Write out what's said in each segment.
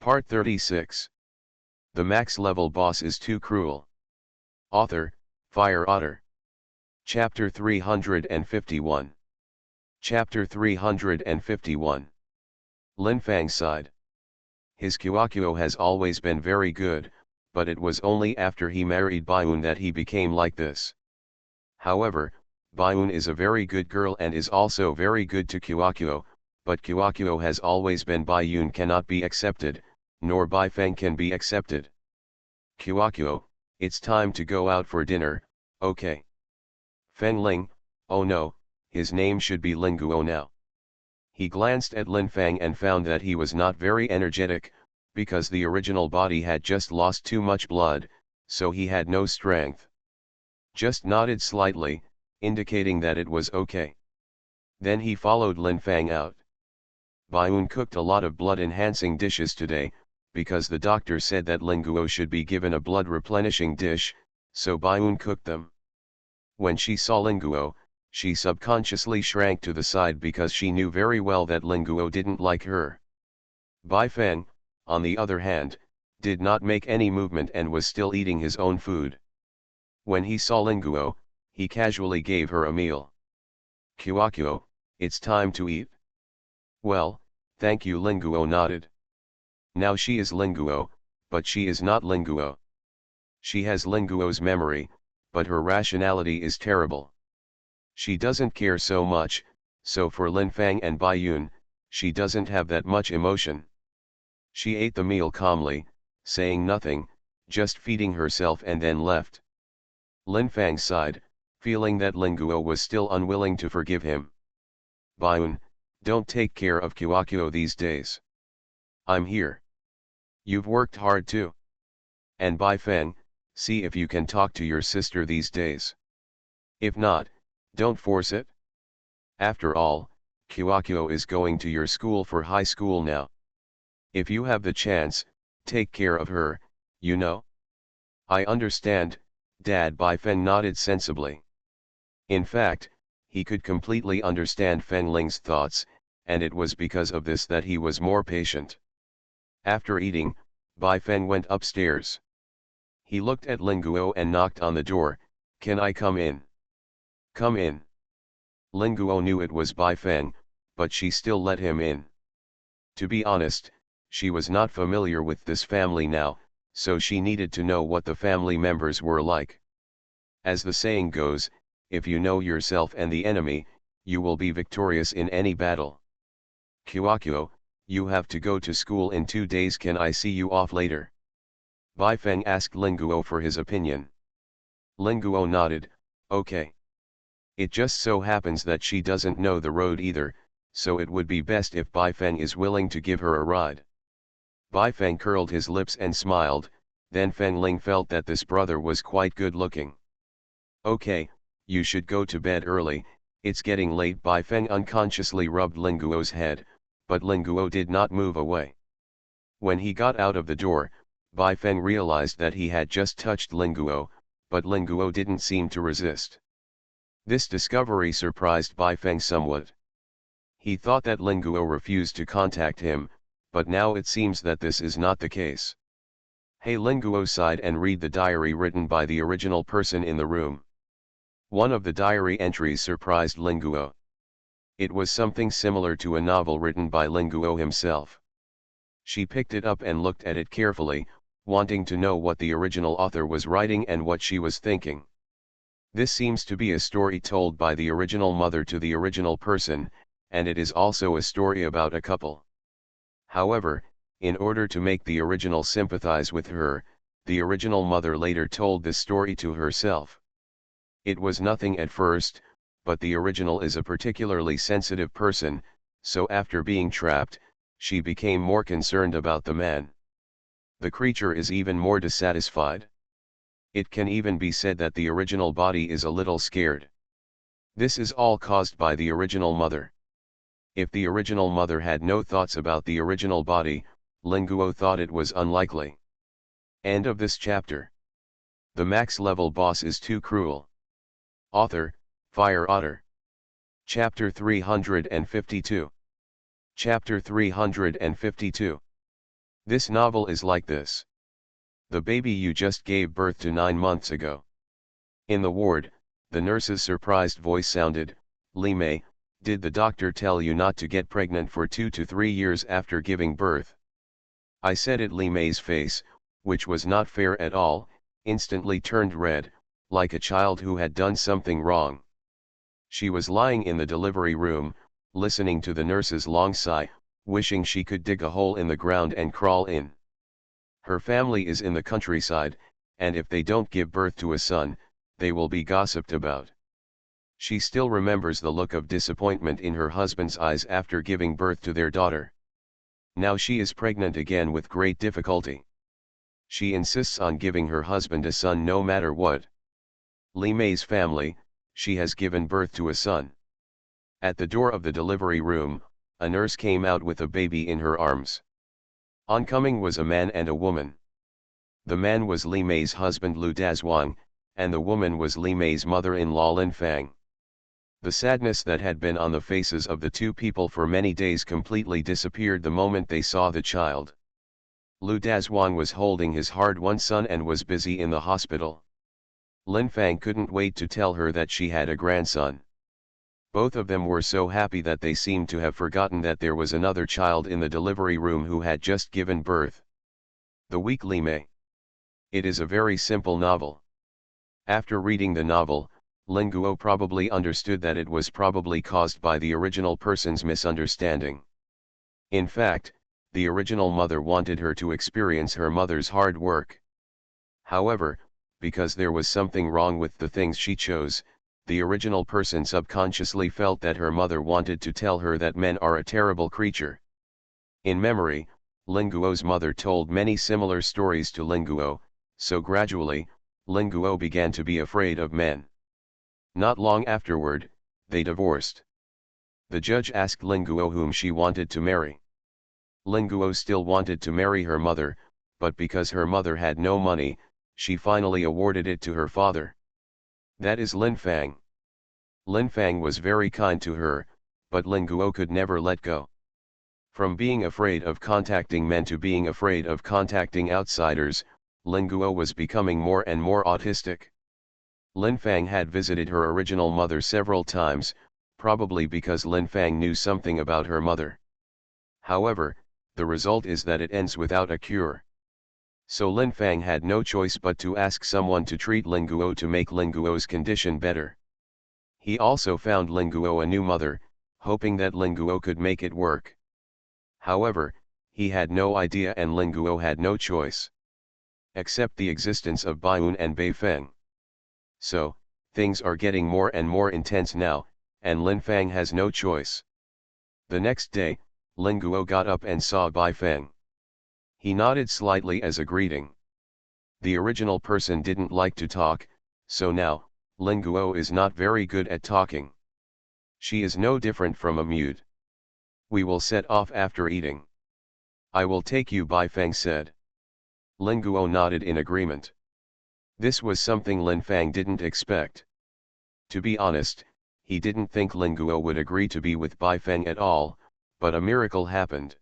Part 36. The max level boss is too cruel. Author, Fire Otter. Chapter 351. Chapter 351. Lin Fang sighed. His Kyokuo has always been very good, but it was only after he married Baiun that he became like this. However, Baiun is a very good girl and is also very good to Kyokuo, but Kyokuo has always been Baiun cannot be accepted, nor Baifeng can be accepted. Kyokuo, it's time to go out for dinner, okay? Feng Ling, oh no, his name should be Linguo now. He glanced at Lin Fang and found that he was not very energetic, because the original body had just lost too much blood, so he had no strength. Just nodded slightly, indicating that it was okay. Then he followed Lin Fang out. Baiun cooked a lot of blood-enhancing dishes today, because the doctor said that Linguo should be given a blood-replenishing dish, so Baiun cooked them. When she saw Linguo, she subconsciously shrank to the side because she knew very well that Linguo didn't like her. Baifeng, on the other hand, did not make any movement and was still eating his own food. When he saw Linguo, he casually gave her a meal. Kyokuo, it's time to eat. Well, thank you. Linguo nodded. Now she is Linguo, but she is not Linguo. She has Linguo's memory, but her rationality is terrible. She doesn't care so much, so for Lin Fang and Baiyun, she doesn't have that much emotion. She ate the meal calmly, saying nothing, just feeding herself and then left. Lin Fang sighed, feeling that Linguo was still unwilling to forgive him. Baiyun, don't take care of Kyokuo these days. I'm here. You've worked hard too. And Baifeng, see if you can talk to your sister these days. If not, don't force it. After all, Kyokuo is going to your school for high school now. If you have the chance, take care of her, you know. I understand, Dad. Baifeng nodded sensibly. In fact, he could completely understand Feng Ling's thoughts, and it was because of this that he was more patient. After eating, Baifeng went upstairs. He looked at Linguo and knocked on the door. Can I come in? Come in. Linguo knew it was Baifeng, but she still let him in. To be honest, she was not familiar with this family now, so she needed to know what the family members were like. As the saying goes, if you know yourself and the enemy, you will be victorious in any battle. Kyokuo, you have to go to school in 2 days. Can I see you off later? Baifeng asked Linguo for his opinion. Linguo nodded, okay. It just so happens that she doesn't know the road either, so it would be best if Baifeng is willing to give her a ride. Baifeng curled his lips and smiled, then Feng Ling felt that this brother was quite good looking. Okay, you should go to bed early, it's getting late. Baifeng unconsciously rubbed Linguo's head, but Linguo did not move away. When he got out of the door, Baifeng realized that he had just touched Linguo, but Linguo didn't seem to resist. This discovery surprised Baifeng somewhat. He thought that Linguo refused to contact him, but now it seems that this is not the case. Hey, Linguo sighed and read the diary written by the original person in the room. One of the diary entries surprised Linguo. It was something similar to a novel written by Linguo himself. She picked it up and looked at it carefully, wanting to know what the original author was writing and what she was thinking. This seems to be a story told by the original mother to the original person, and it is also a story about a couple. However, in order to make the original sympathize with her, the original mother later told this story to herself. It was nothing at first, but the original is a particularly sensitive person, so after being trapped, she became more concerned about the man. The creature is even more dissatisfied. It can even be said that the original body is a little scared. This is all caused by the original mother. If the original mother had no thoughts about the original body, Linguo thought it was unlikely. End of this chapter. The max level boss is too cruel. Author, Fire Otter. Chapter 352. Chapter 352. This novel is like this. The baby you just gave birth to 9 months ago. In the ward, the nurse's surprised voice sounded, "Li Mei, did the doctor tell you not to get pregnant for 2 to 3 years after giving birth?" I said it. Li Mei's face, which was not fair at all, instantly turned red, like a child who had done something wrong. She was lying in the delivery room, listening to the nurse's long sigh, wishing she could dig a hole in the ground and crawl in. Her family is in the countryside, and if they don't give birth to a son, they will be gossiped about. She still remembers the look of disappointment in her husband's eyes after giving birth to their daughter. Now she is pregnant again with great difficulty. She insists on giving her husband a son no matter what. Li Mei's family, she has given birth to a son. At the door of the delivery room, a nurse came out with a baby in her arms. Oncoming was a man and a woman. The man was Li Mei's husband Lu Dazhuang, and the woman was Li Mei's mother-in-law Lin Fang. The sadness that had been on the faces of the two people for many days completely disappeared the moment they saw the child. Lu Dazhuang was holding his hard-won son and was busy in the hospital. Lin Fang couldn't wait to tell her that she had a grandson. Both of them were so happy that they seemed to have forgotten that there was another child in the delivery room who had just given birth. The Weak Li Mei. It is a very simple novel. After reading the novel, Lin Guo probably understood that it was probably caused by the original person's misunderstanding. In fact, the original mother wanted her to experience her mother's hard work. However, because there was something wrong with the things she chose, the original person subconsciously felt that her mother wanted to tell her that men are a terrible creature. In memory, Lin Guo's mother told many similar stories to Lin Guo, so gradually, Lin Guo began to be afraid of men. Not long afterward, they divorced. The judge asked Lin Guo whom she wanted to marry. Lin Guo still wanted to marry her mother, but because her mother had no money, she finally awarded it to her father. That is Lin Fang. Lin Fang was very kind to her, but Lin Guo could never let go. From being afraid of contacting men to being afraid of contacting outsiders, Lin Guo was becoming more and more autistic. Lin Fang had visited her original mother several times, probably because Lin Fang knew something about her mother. However, the result is that it ends without a cure. So Lin Fang had no choice but to ask someone to treat Lin Guo to make Lin Guo's condition better. He also found Lin Guo a new mother, hoping that Lin Guo could make it work. However, he had no idea and Lin Guo had no choice. Except the existence of Baiyun and Beifeng. So, things are getting more and more intense now, and Lin Fang has no choice. The next day, Lin Guo got up and saw Beifeng. He nodded slightly as a greeting. The original person didn't like to talk, so now, Lin Guo is not very good at talking. She is no different from a mute. We will set off after eating. I will take you, Beifeng said. Lin Guo nodded in agreement. This was something Lin Fang didn't expect. To be honest, he didn't think Lin Guo would agree to be with Beifeng at all, but a miracle happened.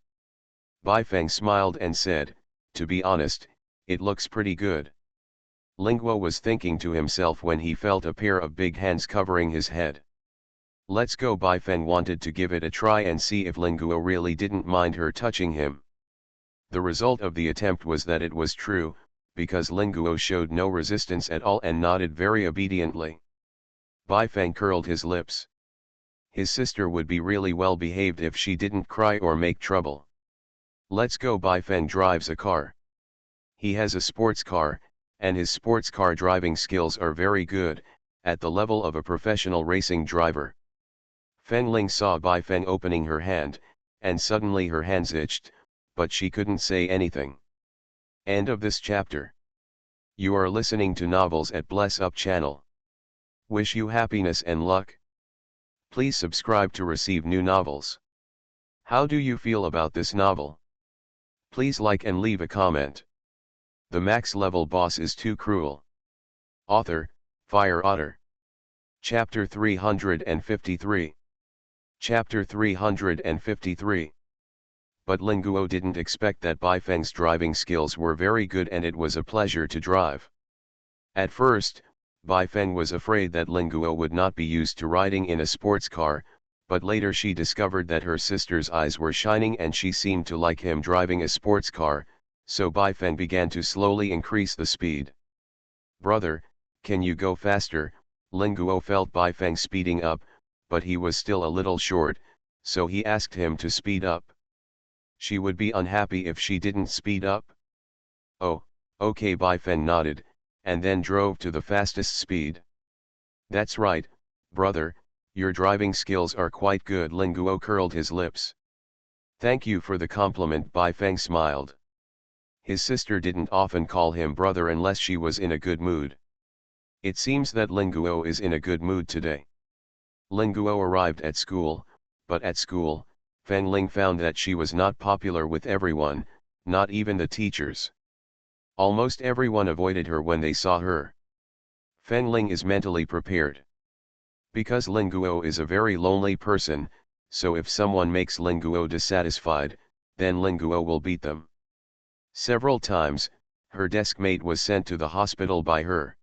Beifeng smiled and said, "To be honest, it looks pretty good." Lin Guo was thinking to himself when he felt a pair of big hands covering his head. Let's go. Beifeng wanted to give it a try and see if Lin Guo really didn't mind her touching him. The result of the attempt was that it was true, because Lin Guo showed no resistance at all and nodded very obediently. Beifeng curled his lips. His sister would be really well behaved if she didn't cry or make trouble. Let's go. Beifeng drives a car. He has a sports car, and his sports car driving skills are very good, at the level of a professional racing driver. Feng Ling saw Beifeng opening her hand, and suddenly her hands itched, but she couldn't say anything. End of this chapter. You are listening to Novels at Bless Up channel. Wish you happiness and luck. Please subscribe to receive new novels. How do you feel about this novel? Please like and leave a comment. The max level boss is too cruel. Author, Fire Otter. Chapter 353. Chapter 353. But Ling Guo didn't expect that Bai Feng's driving skills were very good and it was a pleasure to drive. At first, Bai Feng was afraid that Ling Guo would not be used to riding in a sports car, but later she discovered that her sister's eyes were shining and she seemed to like him driving a sports car, so Bai Feng began to slowly increase the speed. "Brother, can you go faster?" Ling Guo felt Bai Feng speeding up, but he was still a little short, so he asked him to speed up. She would be unhappy if she didn't speed up. "Oh, okay," Bai Feng nodded, and then drove to the fastest speed. "That's right, brother, your driving skills are quite good." Ling Guo curled his lips. "Thank you for the compliment." Bai Feng smiled. His sister didn't often call him brother unless she was in a good mood. It seems that Ling Guo is in a good mood today. Ling Guo arrived at school, but at school, Feng Ling found that she was not popular with everyone, not even the teachers. Almost everyone avoided her when they saw her. Feng Ling is mentally prepared. Because Ling Guo is a very lonely person, so if someone makes Ling Guo dissatisfied, then Ling Guo will beat them. Several times, her desk mate was sent to the hospital by her.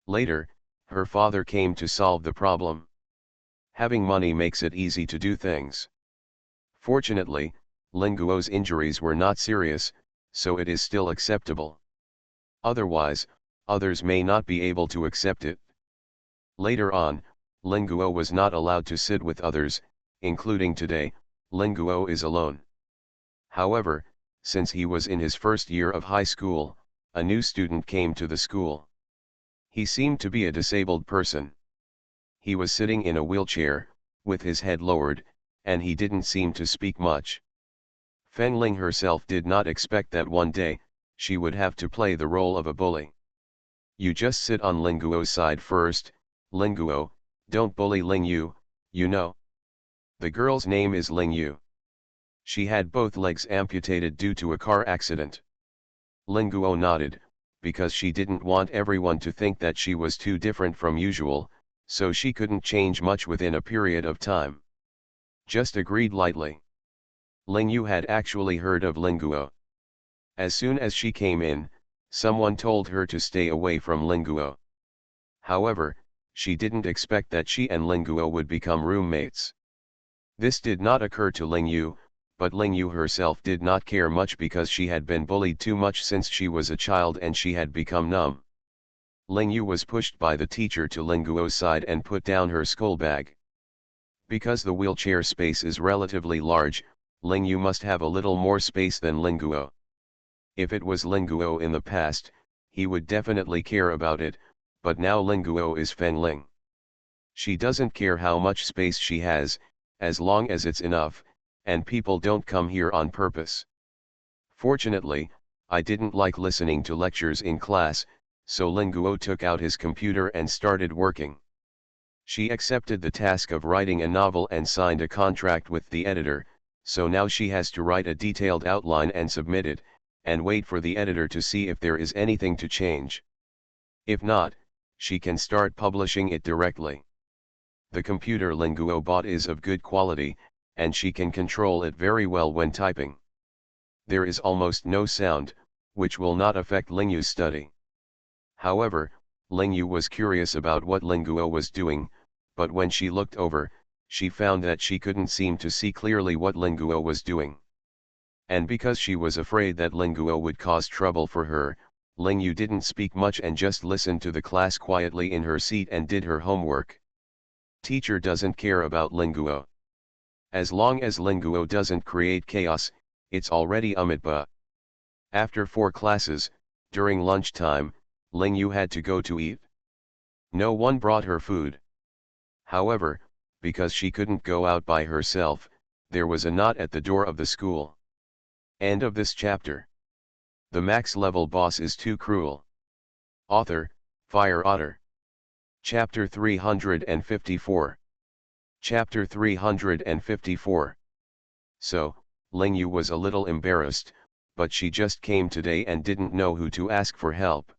Later, her father came to solve the problem. Having money makes it easy to do things. Fortunately, Ling Guo's injuries were not serious, so it is still acceptable. Otherwise, others may not be able to accept it. Later on, Ling Guo was not allowed to sit with others, including today. Ling Guo is alone. However, since he was in his first year of high school, a new student came to the school. He seemed to be a disabled person. He was sitting in a wheelchair, with his head lowered, and he didn't seem to speak much. Feng Ling herself did not expect that one day, she would have to play the role of a bully. "You just sit on Ling Guo's side first, Ling Guo, don't bully Ling Yu, you know. The girl's name is Ling Yu. She had both legs amputated due to a car accident." Ling Guo nodded, because she didn't want everyone to think that she was too different from usual, so she couldn't change much within a period of time. Just agreed lightly. Ling Yu had actually heard of Ling Guo. As soon as she came in, someone told her to stay away from Ling Guo. However, she didn't expect that she and Ling Guo would become roommates. This did not occur to Ling Yu, but Ling Yu herself did not care much because she had been bullied too much since she was a child and she had become numb. Ling Yu was pushed by the teacher to Ling Guo's side and put down her school bag. Because the wheelchair space is relatively large, Ling Yu must have a little more space than Ling Guo. If it was Ling Guo in the past, he would definitely care about it, but now Ling Guo is Feng Ling. She doesn't care how much space she has, as long as it's enough, and people don't come here on purpose. Fortunately, I didn't like listening to lectures in class, so Ling Guo took out his computer and started working. She accepted the task of writing a novel and signed a contract with the editor, so now she has to write a detailed outline and submit it, and wait for the editor to see if there is anything to change. If not, she can start publishing it directly. The computer Ling Guo bought is of good quality, and she can control it very well when typing. There is almost no sound, which will not affect Ling Yu's study. However, Ling Yu was curious about what Ling Guo was doing, but when she looked over, she found that she couldn't seem to see clearly what Ling Guo was doing. And because she was afraid that Ling Guo would cause trouble for her, Ling Yu didn't speak much and just listened to the class quietly in her seat and did her homework. Teacher doesn't care about Ling Guo. As long as Ling Guo doesn't create chaos, it's already Amitba. After 4 classes, during lunchtime, Ling Yu had to go to eat. No one brought her food. However, because she couldn't go out by herself, there was a knot at the door of the school. End of this chapter. The max level boss is too cruel. Author, Fire Otter. Chapter 354. Chapter 354. So, Ling Yu was a little embarrassed, but she just came today and didn't know who to ask for help.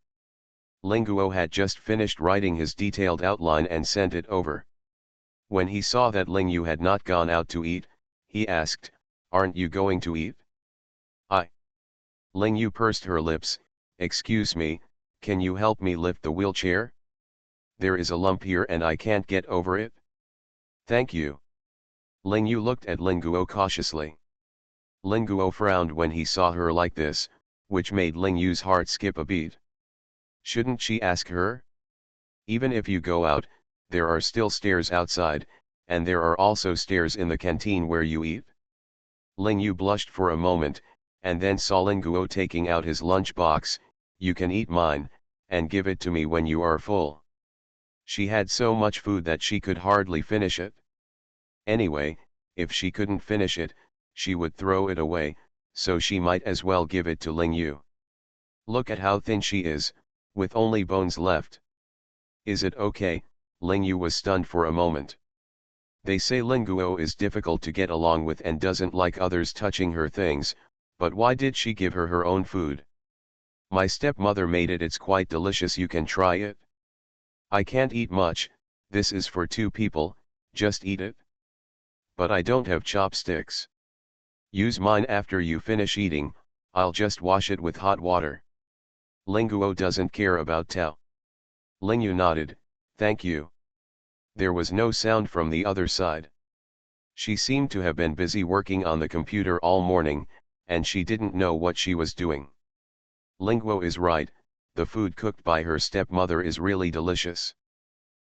Ling Guo had just finished writing his detailed outline and sent it over. When he saw that Ling Yu had not gone out to eat, he asked, Aren't you going to eat? I. Ling Yu pursed her lips. Excuse me, can you help me lift the wheelchair? There is a lump here and I can't get over it. Thank you. Ling Yu looked at Ling Guo cautiously. Ling Guo frowned when he saw her like this, which made Ling Yu's heart skip a beat. Shouldn't she ask her? Even if you go out, there are still stairs outside, and there are also stairs in the canteen where you eat. Ling Yu blushed for a moment, and then saw Ling Guo taking out his lunch box. You can eat mine, and give it to me when you are full. She had so much food that she could hardly finish it. Anyway, if she couldn't finish it, she would throw it away, so she might as well give it to Ling Yu. Look at how thin she is, with only bones left. Is it okay? Ling Yu was stunned for a moment. They say Ling Guo is difficult to get along with and doesn't like others touching her things, but why did she give her her own food? My stepmother made it, it's quite delicious, you can try it. I can't eat much, this is for 2 people, just eat it. But I don't have chopsticks. Use mine after you finish eating, I'll just wash it with hot water. Ling Guo doesn't care about Tao. Ling Yu nodded, thank you. There was no sound from the other side. She seemed to have been busy working on the computer all morning, and she didn't know what she was doing. Ling Guo is right, the food cooked by her stepmother is really delicious.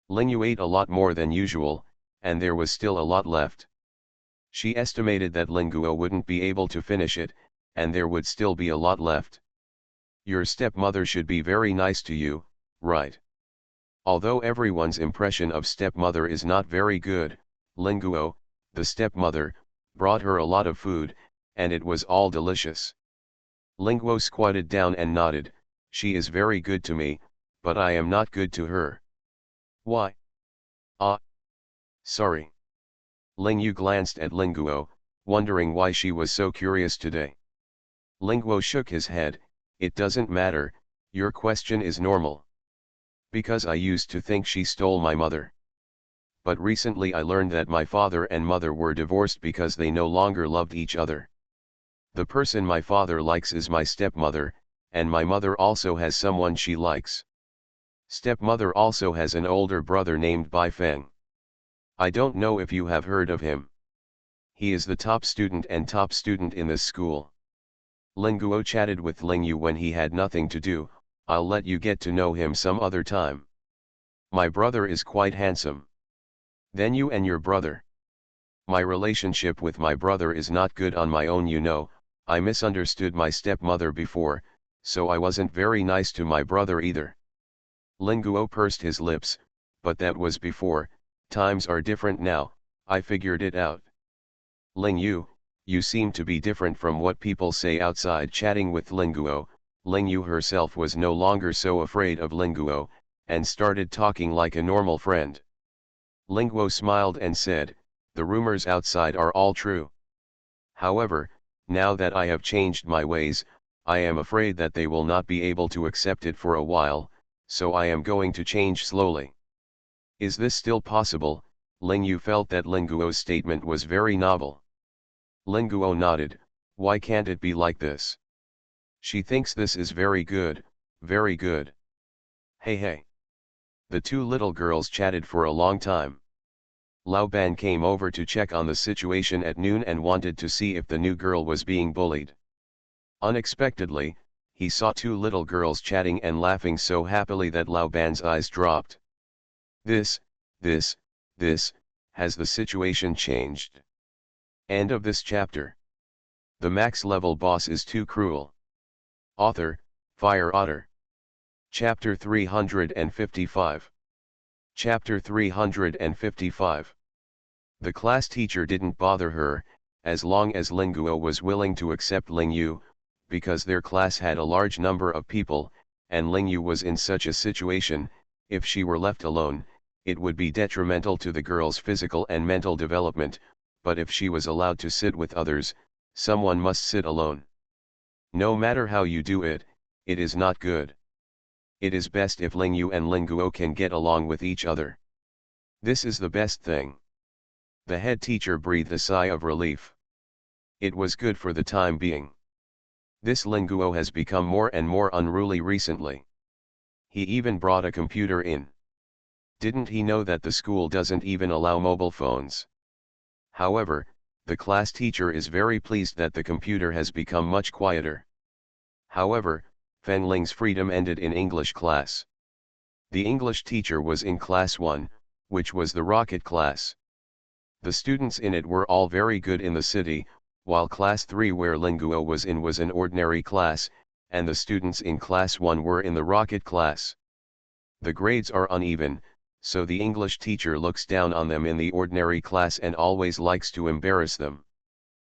Ling Yu ate a lot more than usual, and there was still a lot left. She estimated that Ling Guo wouldn't be able to finish it, and there would still be a lot left. Your stepmother should be very nice to you, right? Although everyone's impression of stepmother is not very good, Ling Guo, the stepmother, brought her a lot of food, and it was all delicious. Ling Guo squatted down and nodded, she is very good to me, but I am not good to her. Why? Ah. Sorry. Ling Yu glanced at Ling Guo, wondering why she was so curious today. Ling Guo shook his head, it doesn't matter, your question is normal. Because I used to think she stole my mother. But recently I learned that my father and mother were divorced because they no longer loved each other. The person my father likes is my stepmother, and my mother also has someone she likes. Stepmother also has an older brother named Bai Feng. I don't know if you have heard of him. He is the top student in this school. Ling Guo chatted with Ling Yu when he had nothing to do, I'll let you get to know him some other time. My brother is quite handsome. Then you and your brother. My relationship with my brother is not good on my own, you know, I misunderstood my stepmother before, so I wasn't very nice to my brother either. Ling Guo pursed his lips, but that was before, times are different now, I figured it out. Ling Yu, you seem to be different from what people say outside. Chatting with Ling Guo, Ling Yu herself was no longer so afraid of Ling Guo, and started talking like a normal friend. Ling Guo smiled and said, the rumors outside are all true. However, now that I have changed my ways, I am afraid that they will not be able to accept it for a while, so I am going to change slowly. Is this still possible? Ling Yu felt that Ling Guo's statement was very novel. Ling Guo nodded, why can't it be like this? She thinks this is very good, very good. Hey. The 2 little girls chatted for a long time. Lao Ban came over to check on the situation at noon and wanted to see if the new girl was being bullied. Unexpectedly, he saw 2 little girls chatting and laughing so happily that Lao Ban's eyes dropped. This, has the situation changed? End of this chapter. The max level boss is too cruel. Author, Fire Otter. Chapter 355. Chapter 355. The class teacher didn't bother her, as long as Ling Guo was willing to accept Ling Yu, because their class had a large number of people, and Ling Yu was in such a situation, if she were left alone, it would be detrimental to the girl's physical and mental development, but if she was allowed to sit with others, someone must sit alone. No matter how you do it, it is not good. It is best if Ling Yu and Ling Guo can get along with each other. This is the best thing. The head teacher breathed a sigh of relief. It was good for the time being. This Linguo has become more and more unruly recently. He even brought a computer in. Didn't he know that the school doesn't even allow mobile phones? However, the class teacher is very pleased that the computer has become much quieter. However, Fen Ling's freedom ended in English class. The English teacher was in class 1, which was the rocket class. The students in it were all very good in the city, while class 3 where Linguo was in was an ordinary class, and the students in class 1 were in the rocket class. The grades are uneven, so the English teacher looks down on them in the ordinary class and always likes to embarrass them.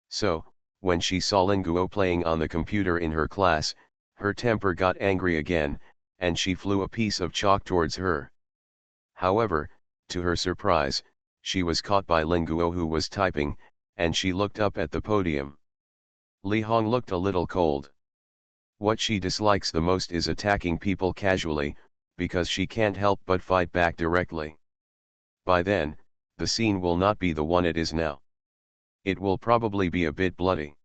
So, when she saw Linguo playing on the computer in her class, her temper got angry again, and she flew a piece of chalk towards her. However, to her surprise, she was caught by Linguo who was typing, and she looked up at the podium. Li Hong looked a little cold. What she dislikes the most is attacking people casually, because she can't help but fight back directly. By then, the scene will not be the one it is now. It will probably be a bit bloody.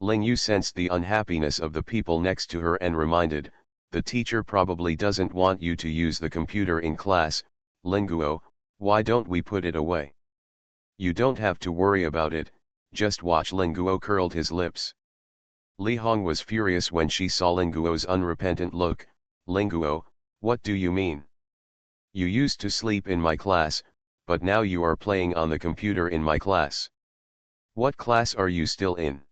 Ling Yu sensed the unhappiness of the people next to her and reminded, the teacher probably doesn't want you to use the computer in class. Linguo, why don't we put it away? You don't have to worry about it, just watch. Linguo curled his lips. Li Hong was furious when she saw Linguo's unrepentant look. Linguo, what do you mean? You used to sleep in my class, but now you are playing on the computer in my class. What class are you still in?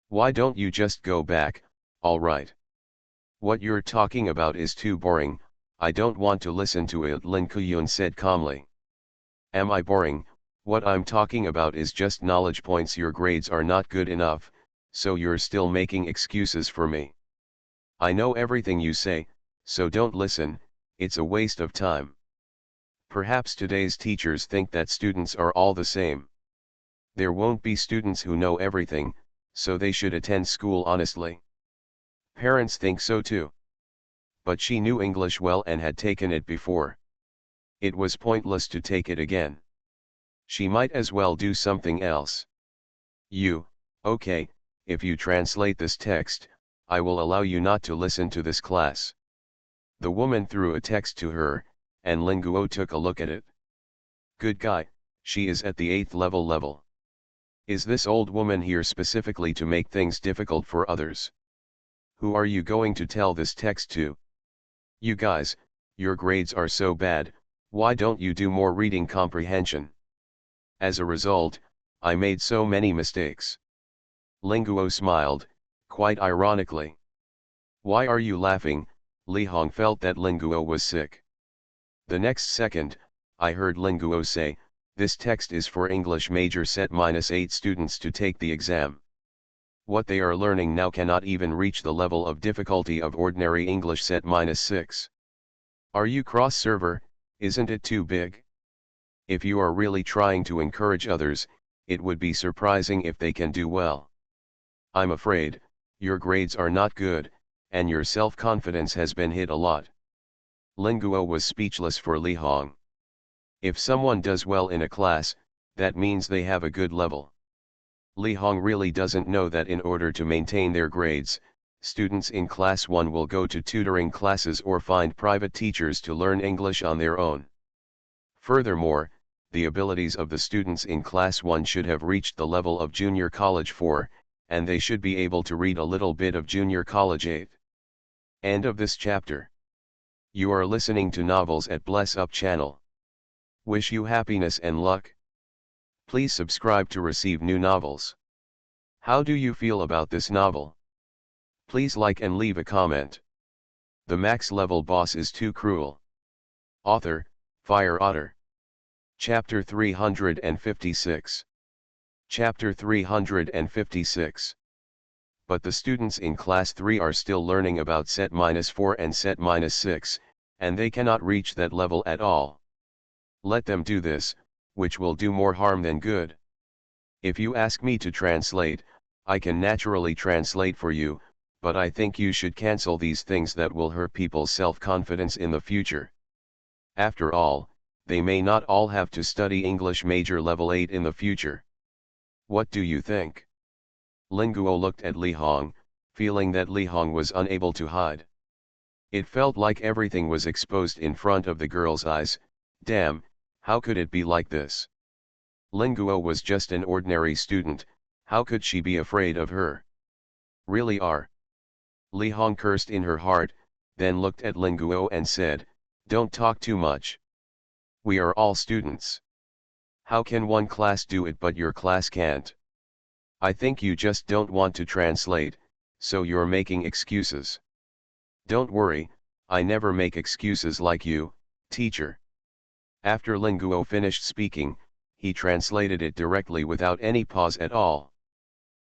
Why don't you just go back? All right. What you're talking about is too boring, I don't want to listen to it, Lin Kuyun said calmly. Am I boring? What I'm talking about is just knowledge points. Your grades are not good enough, so you're still making excuses for me. I know everything you say, so don't listen, it's a waste of time. Perhaps today's teachers think that students are all the same. There won't be students who know everything, so they should attend school honestly. Parents think so too. But she knew English well and had taken it before. It was pointless to take it again. She might as well do something else. Okay, if you translate this text, I will allow you not to listen to this class. The woman threw a text to her, and Linguo took a look at it. Good guy, she is at the 8th level. Is this old woman here specifically to make things difficult for others? Who are you going to tell this text to? You guys, your grades are so bad, why don't you do more reading comprehension? As a result, I made so many mistakes. Linguo smiled, quite ironically. Why are you laughing? Li Hong felt that Linguo was sick. The next second, I heard Linguo say, this text is for English major set -8 students to take the exam. What they are learning now cannot even reach the level of difficulty of ordinary English set -6. Are you cross-server? Isn't it too big? If you are really trying to encourage others, it would be surprising if they can do well. I'm afraid, your grades are not good, and your self-confidence has been hit a lot. Linguo was speechless for Li Hong. If someone does well in a class, that means they have a good level. Li Hong really doesn't know that in order to maintain their grades, students in class 1 will go to tutoring classes or find private teachers to learn English on their own. Furthermore, the abilities of the students in class 1 should have reached the level of junior college 4, and they should be able to read a little bit of junior college 8. End of this chapter. You are listening to Novels at Bless Up channel. Wish you happiness and luck. Please subscribe to receive new novels. How do you feel about this novel? Please like and leave a comment. The max level boss is too cruel. Author, Fire Otter. Chapter 356. Chapter 356. But the students in class 3 are still learning about set -4 and set -6, and they cannot reach that level at all. Let them do this, which will do more harm than good. If you ask me to translate, I can naturally translate for you, but I think you should cancel these things that will hurt people's self-confidence in the future. After all, they may not all have to study English major level 8 in the future. What do you think? Ling Guo looked at Li Hong, feeling that Li Hong was unable to hide. It felt like everything was exposed in front of the girl's eyes. Damn, how could it be like this? Ling Guo was just an ordinary student, how could she be afraid of her? Really are. Li Hong cursed in her heart, then looked at Ling Guo and said, "Don't talk too much. We are all students. How can one class do it but your class can't? I think you just don't want to translate, so you're making excuses." "Don't worry, I never make excuses like you, teacher." After Ling Guo finished speaking, he translated it directly without any pause at all.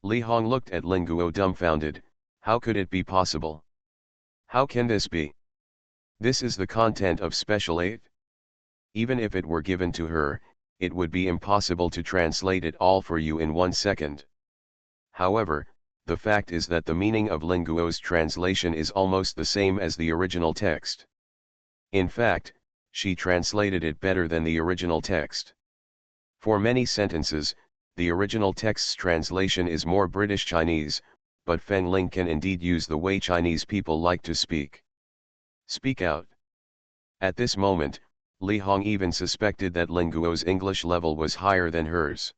Li Hong looked at Ling Guo dumbfounded. How could it be possible? How can this be? This is the content of Special 8? Even if it were given to her, it would be impossible to translate it all for you in 1 second. However, the fact is that the meaning of Ling Guo's translation is almost the same as the original text. In fact, she translated it better than the original text. For many sentences, the original text's translation is more British Chinese, but Feng Ling can indeed use the way Chinese people like to speak. Speak out. At this moment, Li Hong even suspected that Ling Guo's English level was higher than hers.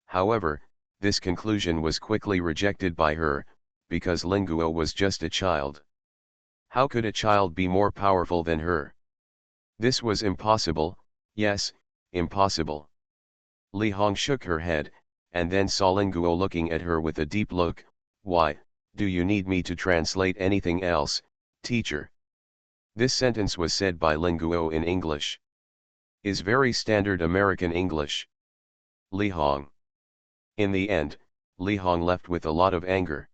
However, this conclusion was quickly rejected by her, because Ling Guo was just a child. How could a child be more powerful than her? This was impossible, yes, impossible. Li Hong shook her head, and then saw Ling Guo looking at her with a deep look. "Why, do you need me to translate anything else, teacher?" This sentence was said by Ling Guo in English. Is very standard American English. Li Hong. In the end, Li Hong left with a lot of anger.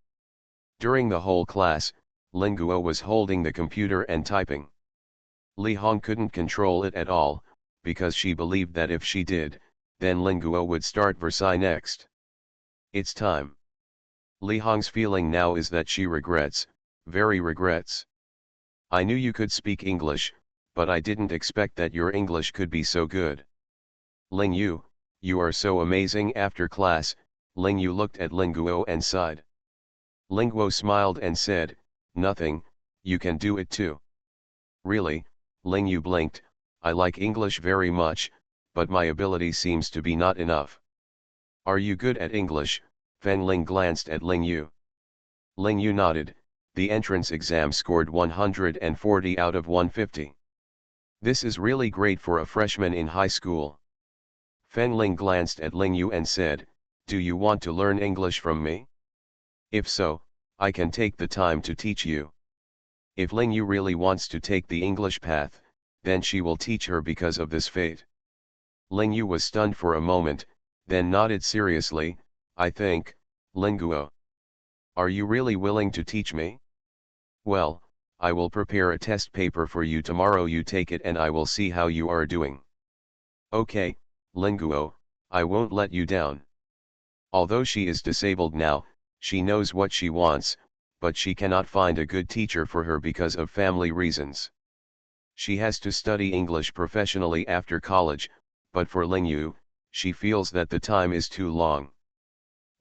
During the whole class, Ling Guo was holding the computer and typing. Li Hong couldn't control it at all, because she believed that if she did, then Ling Guo would start Versailles next. It's time. Li Hong's feeling now is that she regrets, very regrets. I knew you could speak English, but I didn't expect that your English could be so good. Ling Yu, you are so amazing. After class, Ling Yu looked at Ling Guo and sighed. Ling Guo smiled and said, "Nothing, you can do it too." "Really?" Ling Yu blinked. "I like English very much, but my ability seems to be not enough." "Are you good at English?" Feng Ling glanced at Ling Yu. Ling Yu nodded. The entrance exam scored 140 out of 150. This is really great for a freshman in high school. Feng Ling glanced at Ling Yu and said, "Do you want to learn English from me? If so, I can take the time to teach you." If Ling Yu really wants to take the English path, then she will teach her because of this fate. Ling Yu was stunned for a moment, then nodded seriously. "I think, Ling Guo. Are you really willing to teach me? Well, I will prepare a test paper for you tomorrow. You take it and I will see how you are doing." "Okay, Ling Guo, I won't let you down." Although she is disabled now, she knows what she wants, but she cannot find a good teacher for her because of family reasons. She has to study English professionally after college, but for Ling Yu, she feels that the time is too long.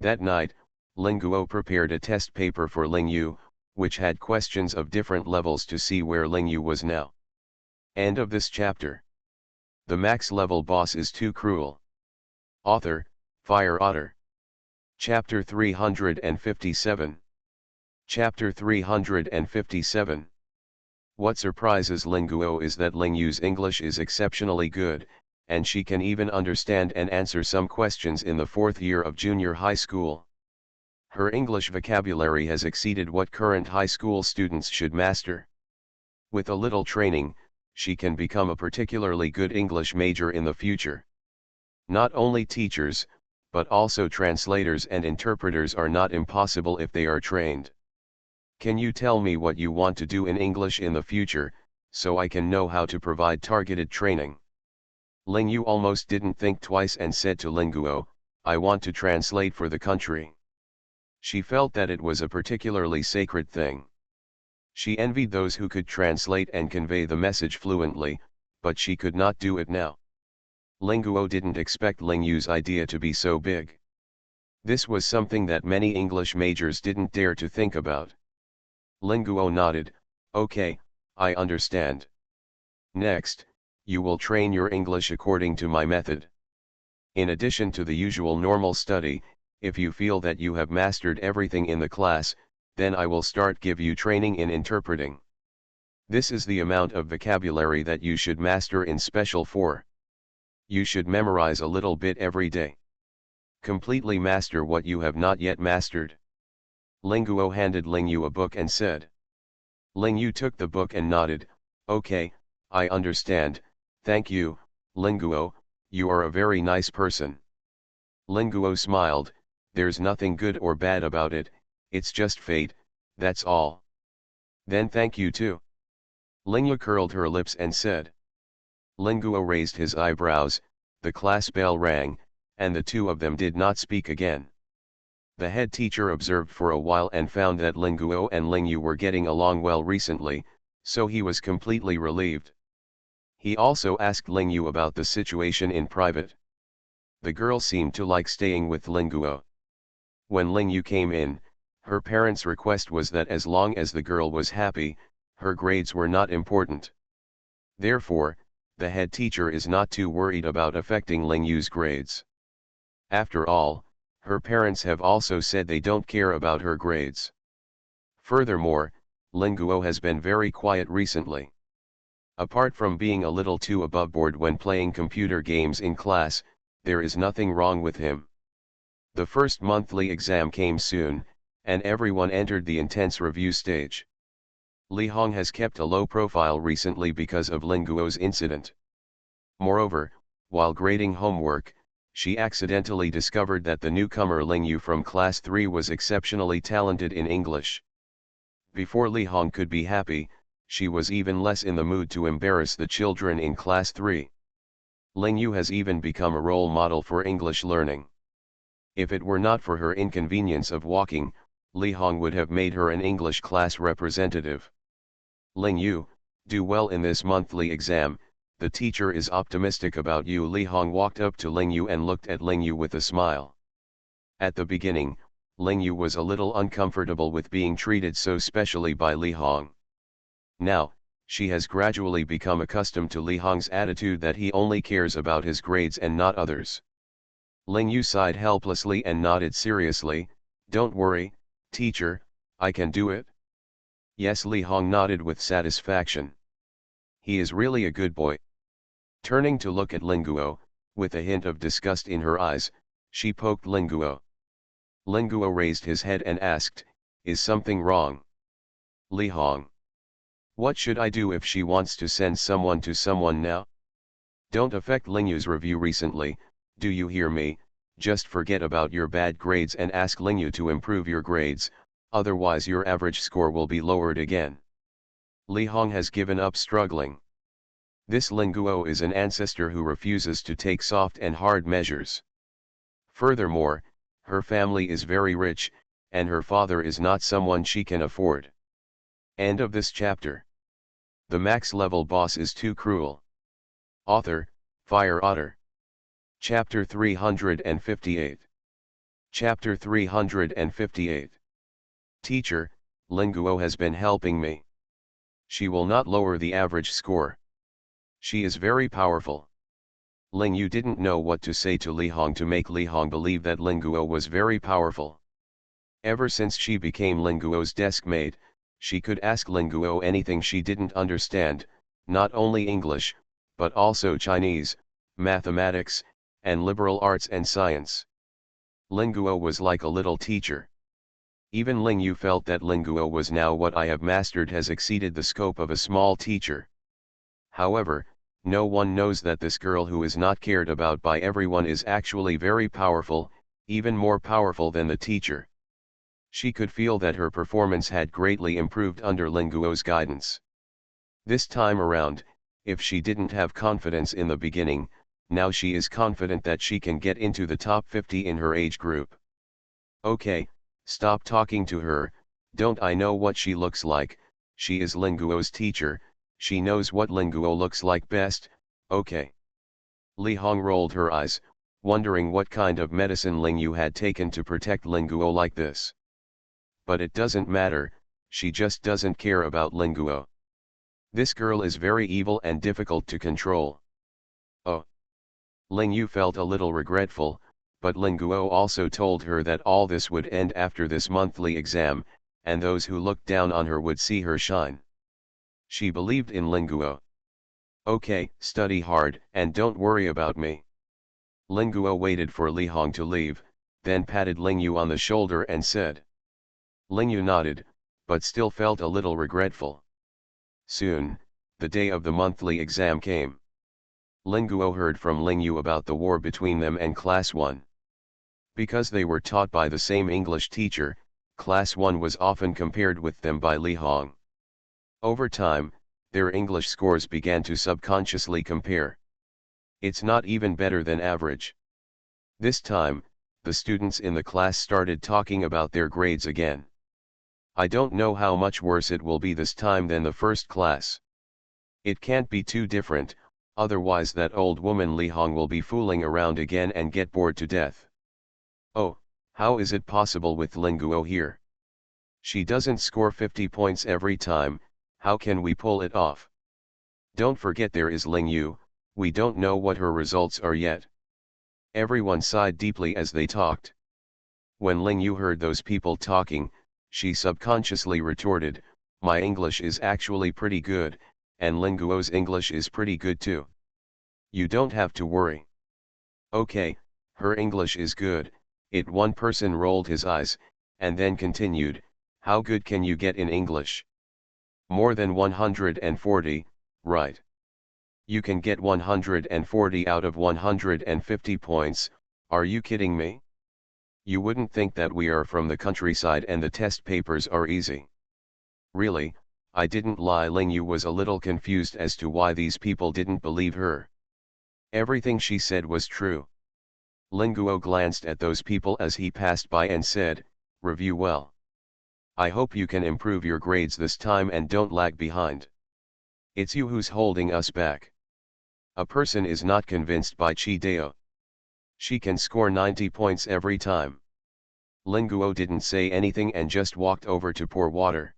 That night, Ling Guo prepared a test paper for Ling Yu, which had questions of different levels to see where Ling Yu was now. End of this chapter. The max level boss is too cruel. Author, Fire Otter. Chapter 357. Chapter 357. What surprises Ling Guo is that Ling Yu's English is exceptionally good, and she can even understand and answer some questions in the 4th year of junior high school. Her English vocabulary has exceeded what current high school students should master. With a little training, she can become a particularly good English major in the future. Not only teachers, but also translators and interpreters are not impossible if they are trained. Can you tell me what you want to do in English in the future, so I can know how to provide targeted training? Ling Yu almost didn't think twice and said to Ling Guo, "I want to translate for the country." She felt that it was a particularly sacred thing. She envied those who could translate and convey the message fluently, but she could not do it now. Ling Guo didn't expect Ling Yu's idea to be so big. This was something that many English majors didn't dare to think about. Ling Guo nodded, okay, I understand. Next, you will train your English according to my method. In addition to the usual normal study, if you feel that you have mastered everything in the class, then I will start give you training in interpreting. This is the amount of vocabulary that you should master in Special 4. You should memorize a little bit every day. Completely master what you have not yet mastered. Ling Guo handed Ling Yu a book and said. Ling Yu took the book and nodded, okay, I understand, thank you, Ling Guo, you are a very nice person. Ling Guo smiled, there's nothing good or bad about it, it's just fate, that's all. Then thank you too. Ling Yu curled her lips and said. Ling Guo raised his eyebrows, the class bell rang, and the two of them did not speak again. The head teacher observed for a while and found that Ling Guo and Ling Yu were getting along well recently, so he was completely relieved. He also asked Ling Yu about the situation in private. The girl seemed to like staying with Ling Guo. When Ling Yu came in, her parents' request was that as long as the girl was happy, her grades were not important. Therefore, the head teacher is not too worried about affecting Ling Yu's grades. After all, her parents have also said they don't care about her grades. Furthermore, Ling Guo has been very quiet recently. Apart from being a little too aboveboard when playing computer games in class, there is nothing wrong with him. The first monthly exam came soon, and everyone entered the intense review stage. Li Hong has kept a low profile recently because of Ling Guo's incident. Moreover, while grading homework, she accidentally discovered that the newcomer Ling Yu from class 3 was exceptionally talented in English. Before Li Hong could be happy, she was even less in the mood to embarrass the children in class 3. Ling Yu has even become a role model for English learning. If it were not for her inconvenience of walking, Li Hong would have made her an English class representative. Ling Yu, do well in this monthly exam, the teacher is optimistic about you. Li Hong walked up to Ling Yu and looked at Ling Yu with a smile. At the beginning, Ling Yu was a little uncomfortable with being treated so specially by Li Hong. Now, she has gradually become accustomed to Li Hong's attitude that he only cares about his grades and not others. Ling Yu sighed helplessly and nodded seriously, don't worry, teacher, I can do it. Yes, Li Hong nodded with satisfaction. He is really a good boy. Turning to look at Ling Guo, with a hint of disgust in her eyes, she poked Ling Guo. Ling Guo raised his head and asked, is something wrong? Li Hong. What should I do if she wants to send someone to someone now? Don't affect Ling Yu's review recently, do you hear me? Just forget about your bad grades and ask Ling Yu to improve your grades, otherwise your average score will be lowered again. Li Hong has given up struggling. This Ling Guo is an ancestor who refuses to take soft and hard measures. Furthermore, her family is very rich, and her father is not someone she can afford. End of this chapter. The max level boss is too cruel. Author, Fire Otter. Chapter 358. Chapter 358. Teacher, Ling Guo has been helping me. She will not lower the average score. She is very powerful. Ling Yu didn't know what to say to Li Hong to make Li Hong believe that Ling Guo was very powerful. Ever since she became Ling Guo's desk mate, she could ask Ling Guo anything she didn't understand, not only English, but also Chinese, mathematics, and liberal arts and science. Ling Guo was like a little teacher. Even Ling Yu felt that Ling Guo was now what I have mastered has exceeded the scope of a small teacher. However, no one knows that this girl who is not cared about by everyone is actually very powerful, even more powerful than the teacher. She could feel that her performance had greatly improved under Ling Guo's guidance. This time around, if she didn't have confidence in the beginning, now she is confident that she can get into the top 50 in her age group. Okay, stop talking to her, don't I know what she looks like? She is Ling Guo's teacher, she knows what Ling Guo looks like best, okay. Li Hong rolled her eyes, wondering what kind of medicine Ling Yu had taken to protect Ling Guo like this. But it doesn't matter, she just doesn't care about Ling Guo. This girl is very evil and difficult to control. Oh. Ling Yu felt a little regretful, but Ling Guo also told her that all this would end after this monthly exam, and those who looked down on her would see her shine. She believed in Ling Guo. Okay, study hard, and don't worry about me. Ling Guo waited for Li Hong to leave, then patted Ling Yu on the shoulder and said. Ling Yu nodded, but still felt a little regretful. Soon, the day of the monthly exam came. Ling Guo heard from Ling Yu about the war between them and Class 1. Because they were taught by the same English teacher, Class 1 was often compared with them by Li Hong. Over time, their English scores began to subconsciously compare. It's not even better than average. This time, the students in the class started talking about their grades again. I don't know how much worse it will be this time than the first class. It can't be too different, otherwise that old woman Li Hong will be fooling around again and get bored to death. Oh, how is it possible with Ling Guo here? She doesn't score 50 points every time, how can we pull it off? Don't forget there is Ling Yu, we don't know what her results are yet. Everyone sighed deeply as they talked. When Ling Yu heard those people talking, she subconsciously retorted, my English is actually pretty good, and Ling Guo's English is pretty good too. You don't have to worry. Okay, her English is good. One person rolled his eyes, and then continued, how good can you get in English? More than 140, right? You can get 140 out of 150 points, are you kidding me? You wouldn't think that we are from the countryside and the test papers are easy. Really, I didn't lie. Ling Yu was a little confused as to why these people didn't believe her. Everything she said was true. Ling Guo glanced at those people as he passed by and said, review well. I hope you can improve your grades this time and don't lag behind. It's you who's holding us back. A person is not convinced by Chi Dao. She can score 90 points every time. Ling Guo didn't say anything and just walked over to pour water.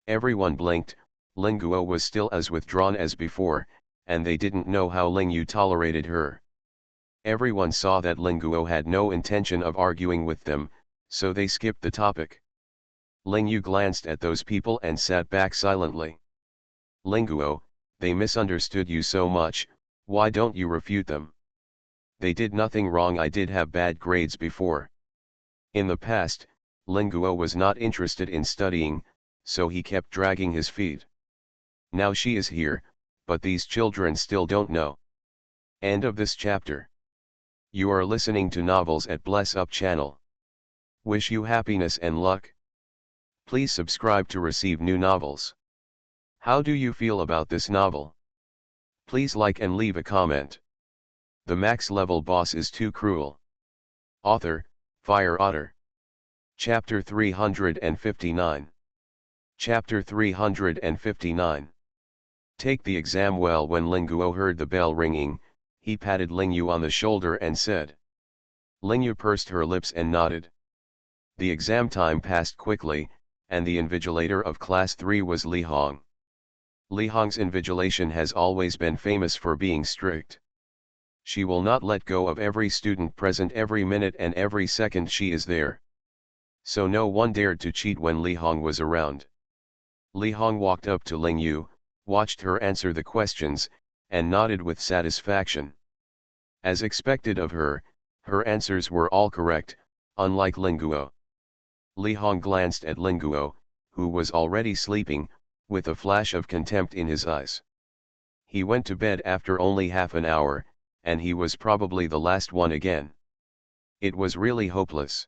Everyone blinked. Ling Guo was still as withdrawn as before, and they didn't know how Ling Yu tolerated her. Everyone saw that Ling Guo had no intention of arguing with them, so they skipped the topic. Ling Yu glanced at those people and sat back silently. Ling Guo, they misunderstood you so much, why don't you refute them? They did nothing wrong. I did have bad grades before. In the past, Ling Guo was not interested in studying, so he kept dragging his feet. Now she is here, but these children still don't know. End of this chapter. You are listening to Novels at Bless Up channel. Wish you happiness and luck. Please subscribe to receive new novels. How do you feel about this novel? Please like and leave a comment. The max level boss is too cruel. Author, Fire Otter. Chapter 359. Chapter 359. Take the exam well. When Ling Guo heard the bell ringing, he patted Ling Yu on the shoulder and said. Ling Yu pursed her lips and nodded. The exam time passed quickly, and the invigilator of Class 3 was Li Hong. Li Hong's invigilation has always been famous for being strict. She will not let go of every student present every minute and every second she is there. So no one dared to cheat when Li Hong was around. Li Hong walked up to Ling Yu, watched her answer the questions, and nodded with satisfaction. As expected of her, her answers were all correct, unlike Ling Guo. Li Hong glanced at Ling Guo, who was already sleeping, with a flash of contempt in his eyes. He went to bed after only half an hour, and he was probably the last one again. It was really hopeless.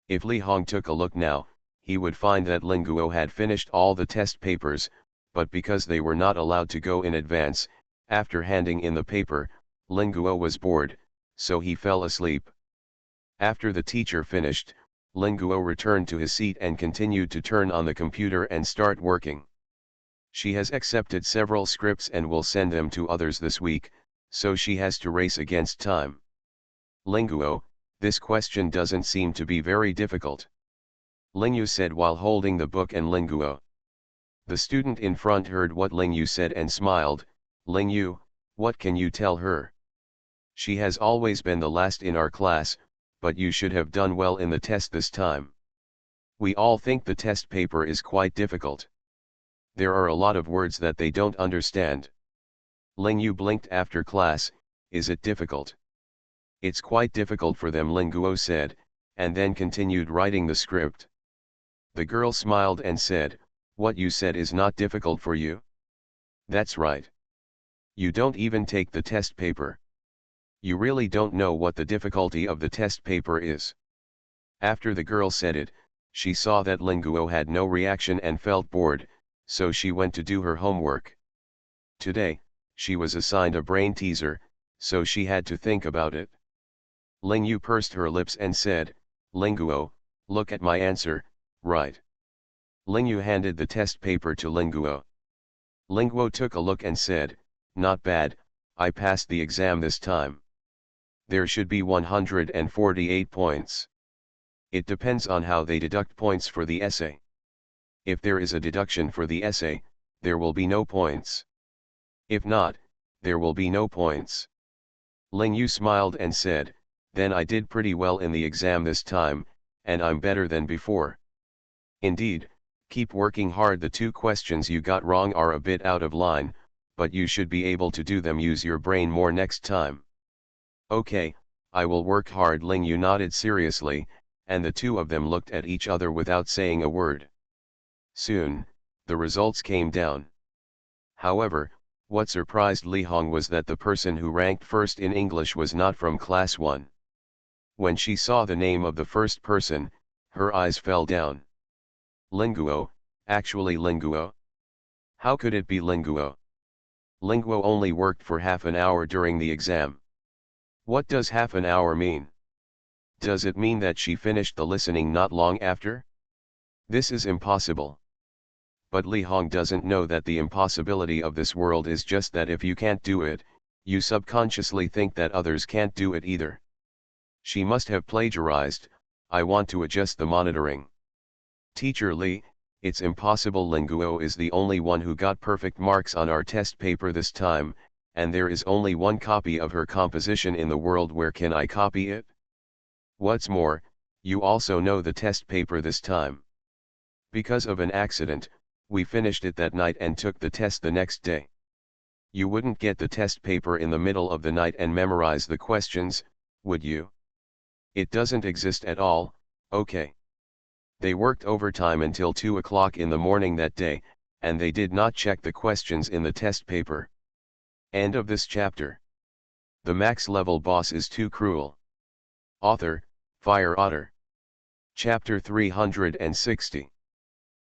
If Li Hong took a look now, he would find that Ling Guo had finished all the test papers, but because they were not allowed to go in advance, after handing in the paper, Ling Guo was bored, so he fell asleep. After the teacher finished, Ling Guo returned to his seat and continued to turn on the computer and start working. She has accepted several scripts and will send them to others this week, so she has to race against time. Linguo, this question doesn't seem to be very difficult. Lingyu said while holding the book and Linguo. The student in front heard what Lingyu said and smiled. Lingyu, what can you tell her? She has always been the last in our class, but you should have done well in the test this time. We all think the test paper is quite difficult. There are a lot of words that they don't understand. Lingyu blinked after class. Is it difficult? It's quite difficult for them, Linguo said, and then continued writing the script. The girl smiled and said, what you said is not difficult for you? That's right. You don't even take the test paper. You really don't know what the difficulty of the test paper is. After the girl said it, she saw that Linguo had no reaction and felt bored, so she went to do her homework. Today, she was assigned a brain teaser, so she had to think about it. Lingyu pursed her lips and said, Linguo, look at my answer, right? Lingyu handed the test paper to Linguo. Linguo took a look and said, not bad, I passed the exam this time. There should be 148 points. It depends on how they deduct points for the essay. If there is a deduction for the essay, there will be no points. If not, there will be no points. Lingyu smiled and said, then I did pretty well in the exam this time, and I'm better than before. Indeed, keep working hard. The 2 questions you got wrong are a bit out of line, but you should be able to do them. Use your brain more next time. Okay, I will work hard. Lingyu nodded seriously, and the 2 of them looked at each other without saying a word. Soon, the results came down. However, what surprised Li Hong was that the person who ranked first in English was not from class 1. When she saw the name of the first person, her eyes fell down. Linguo, actually Linguo? How could it be Linguo? Linguo only worked for half an hour during the exam. What does half an hour mean? Does it mean that she finished the listening not long after? This is impossible. But Li Hong doesn't know that the impossibility of this world is just that if you can't do it, you subconsciously think that others can't do it either. She must have plagiarized. I want to adjust the monitoring. Teacher Li, it's impossible. Linguo is the only one who got perfect marks on our test paper this time, and there is only one copy of her composition in the world. Where can I copy it? What's more, you also know the test paper this time. Because of an accident, we finished it that night and took the test the next day. You wouldn't get the test paper in the middle of the night and memorize the questions, would you? It doesn't exist at all. Okay. They worked overtime until 2 o'clock in the morning that day, and they did not check the questions in the test paper. End of this chapter. The max level boss is too cruel. Author, Fire Otter. Chapter 360.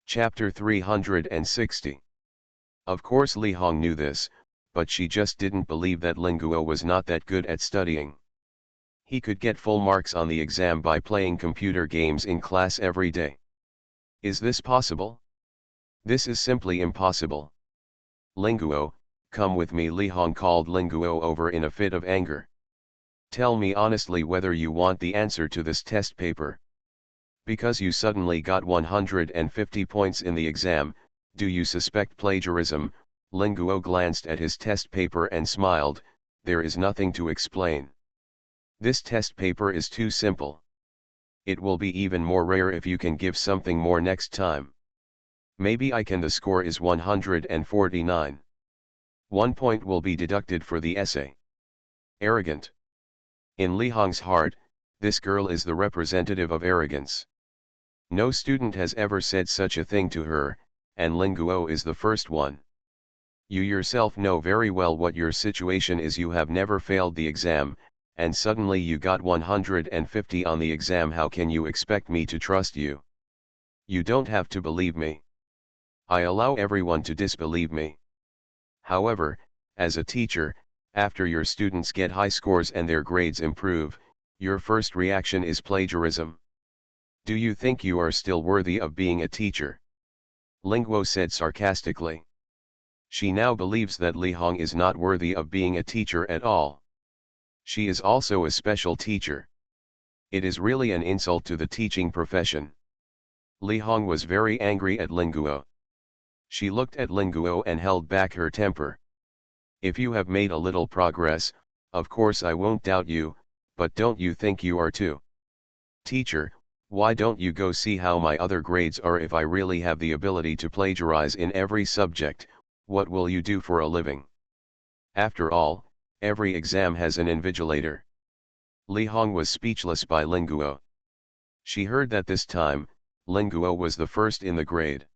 Chapter 360. Of course Li Hong knew this, but she just didn't believe that Linguo was not that good at studying. He could get full marks on the exam by playing computer games in class every day. Is this possible? This is simply impossible. Linguo, come with me. Li Hong called Linguo over in a fit of anger. Tell me honestly whether you want the answer to this test paper. Because you suddenly got 150 points in the exam, do you suspect plagiarism? Linguo glanced at his test paper and smiled. There is nothing to explain. This test paper is too simple. It will be even more rare if you can give something more next time. Maybe I can. The score is 149. 1 point will be deducted for the essay. Arrogant. In Li Hong's heart, this girl is the representative of arrogance. No student has ever said such a thing to her, and Linguo is the first one. You yourself know very well what your situation is. You have never failed the exam, and suddenly you got 150 on the exam. How can you expect me to trust you? You don't have to believe me. I allow everyone to disbelieve me. However, as a teacher, after your students get high scores and their grades improve, your first reaction is plagiarism. Do you think you are still worthy of being a teacher? Linguo said sarcastically. She now believes that Li Hong is not worthy of being a teacher at all. She is also a special teacher. It is really an insult to the teaching profession. Li Hong was very angry at Ling Guo. She looked at Ling Guo and held back her temper. If you have made a little progress, of course I won't doubt you, but don't you think you are too? Teacher, why don't you go see how my other grades are? If I really have the ability to plagiarize in every subject, what will you do for a living? After all, every exam has an invigilator. Li Hong was speechless by Ling Guo. She heard that this time, Ling Guo was the first in the grade.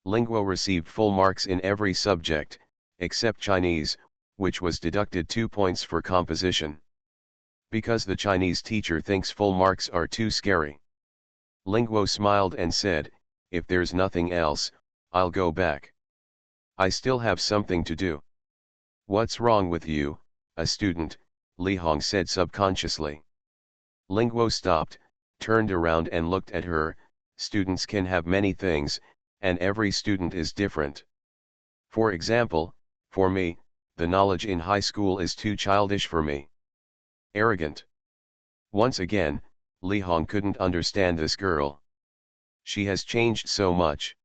Ling Guo received full marks in every subject, except Chinese, which was deducted 2 points for composition. Because the Chinese teacher thinks full marks are too scary. Ling Guo smiled and said, if there's nothing else, I'll go back. I still have something to do. What's wrong with you, a student? Li Hong said subconsciously. Ling Guo stopped, turned around and looked at her. Students can have many things, and every student is different. For example, for me, the knowledge in high school is too childish for me. Arrogant. Once again, Li Hong couldn't understand this girl. She has changed so much.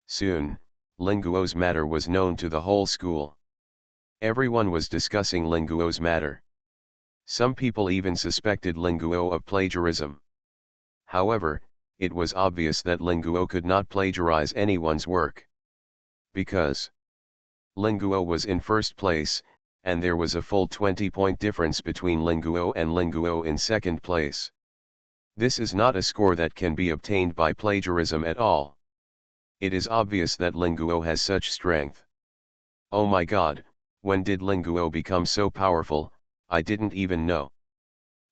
Soon, Ling Guo's matter was known to the whole school. Everyone was discussing Ling Guo's matter. Some people even suspected Ling Guo of plagiarism. However, it was obvious that Ling Guo could not plagiarize anyone's work. Because Ling Guo was in first place, and there was a full 20-point difference between Ling Guo and Ling Guo in second place. This is not a score that can be obtained by plagiarism at all. It is obvious that Ling Guo has such strength. Oh my God, when did Ling Guo become so powerful? I didn't even know.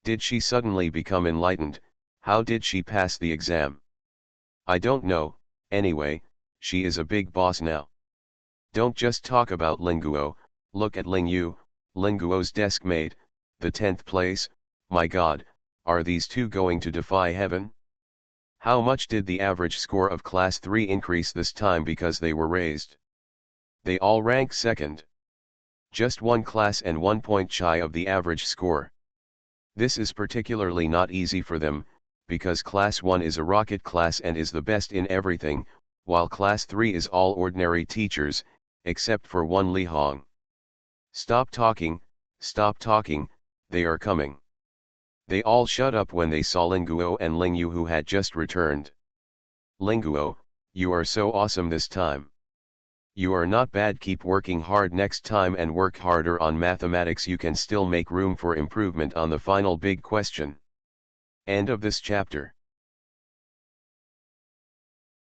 Did she suddenly become enlightened? How did she pass the exam? I don't know. Anyway, she is a big boss now. Don't just talk about Ling Guo, look at Ling Yu, Ling Guo's desk mate, the 10th place. My God, are these two going to defy heaven? How much did the average score of class 3 increase this time because they were raised? They all rank second. Just one class and 1 point shy of the average score. This is particularly not easy for them, because class 1 is a rocket class and is the best in everything, while class 3 is all ordinary teachers, except for one Li Hong. Stop talking, they are coming. They all shut up when they saw Ling Guo and Ling Yu, who had just returned. Ling Guo, you are so awesome this time. You are not bad, keep working hard next time and work harder on mathematics. You can still make room for improvement on the final big question. End of this chapter.